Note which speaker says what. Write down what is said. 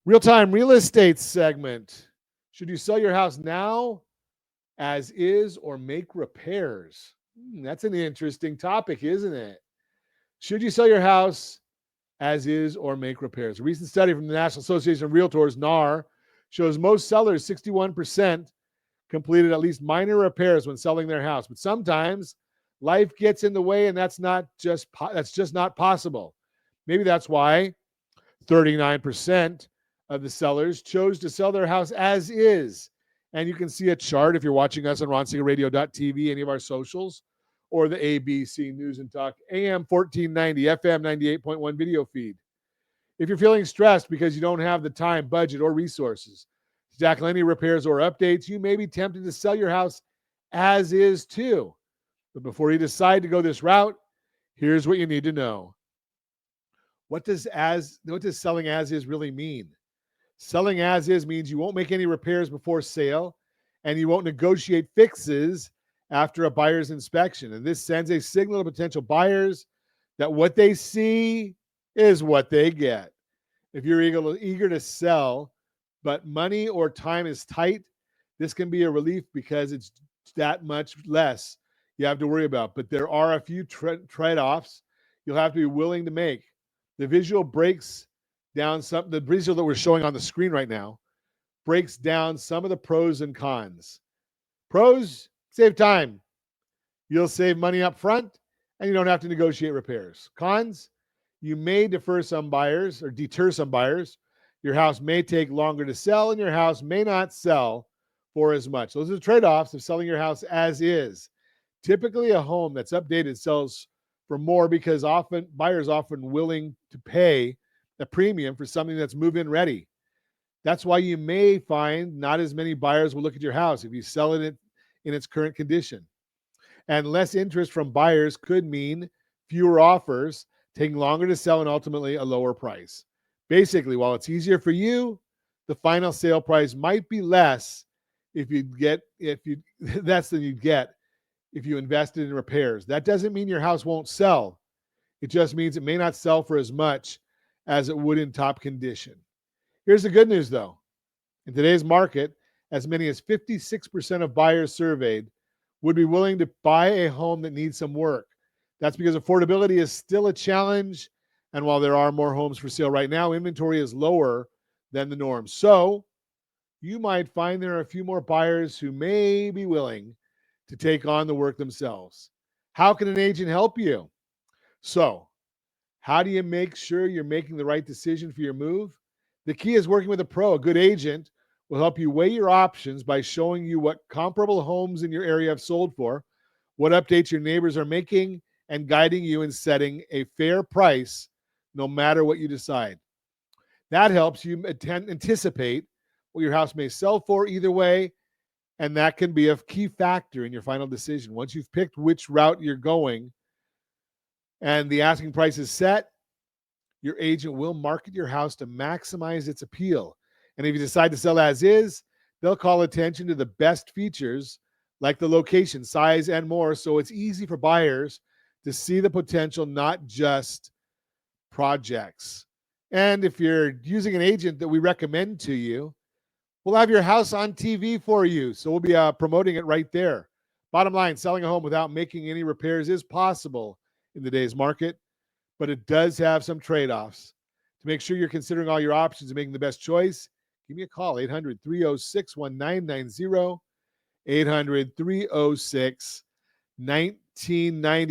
Speaker 1: Real-time real estate segment. Should you sell your house now as is or make repairs? That's an interesting topic, isn't it? Should you sell your house as is or make repairs? A recent study from the National Association of Realtors, NAR, shows most sellers, 61%, completed at least minor repairs when selling their house. But sometimes life gets in the way, and that's just not possible. Maybe that's why 39% of the sellers chose to sell their house as is. And you can see a chart if you're watching us on ronsegerradio.tv, any of our socials, or the ABC News and Talk AM 1490, FM 98.1 video feed. If you're feeling stressed because you don't have the time, budget, or resources to tackle any repairs or updates, you may be tempted to sell your house as is too. But before you decide to go this route, here's what you need to know. What does selling as is really mean? Selling as is means you won't make any repairs before sale and you won't negotiate fixes after a buyer's inspection. And this sends a signal to potential buyers that what they see is what they get. If you're eager to sell, but money or time is tight, this can be a relief because it's that much less you have to worry about. But there are a few trade-offs you'll have to be willing to make. The visual the visual that we're showing on the screen right now breaks down some of the pros and cons. Pros, save time. You'll save money up front and you don't have to negotiate repairs. Cons, you may deter some buyers. Your house may take longer to sell and your house may not sell for as much. Those are the trade-offs of selling your house as is. Typically, a home that's updated sells for more because buyers often willing to pay a premium for something that's move-in ready. That's why you may find not as many buyers will look at your house if you sell it in its current condition. And less interest from buyers could mean fewer offers, taking longer to sell, and ultimately a lower price. Basically, while it's easier for you, the final sale price might be less than you'd get if you invested in repairs. That doesn't mean your house won't sell. It just means it may not sell for as much as it would in top condition. Here's the good news, though. In today's market, as many as 56% of buyers surveyed would be willing to buy a home that needs some work. That's because affordability is still a challenge, and while there are more homes for sale right now, inventory is lower than the norm. So you might find there are a few more buyers who may be willing to take on the work themselves. How can an agent help you? So, how do you make sure you're making the right decision for your move? The key is working with a pro. A good agent will help you weigh your options by showing you what comparable homes in your area have sold for, what updates your neighbors are making, and guiding you in setting a fair price no matter what you decide. That helps you anticipate what your house may sell for either way, and that can be a key factor in your final decision. Once you've picked which route you're going and the asking price is set, your agent will market your house to maximize its appeal. And if you decide to sell as is, they'll call attention to the best features like the location, size, and more, so it's easy for buyers to see the potential, not just projects. And if you're using an agent that we recommend to you, we'll have your house on TV for you. So we'll be promoting it right there. Bottom line, selling a home without making any repairs is possible in today's market, but it does have some trade-offs. To make sure you're considering all your options and making the best choice, give me a call, 800-306-1990, 800-306-1990.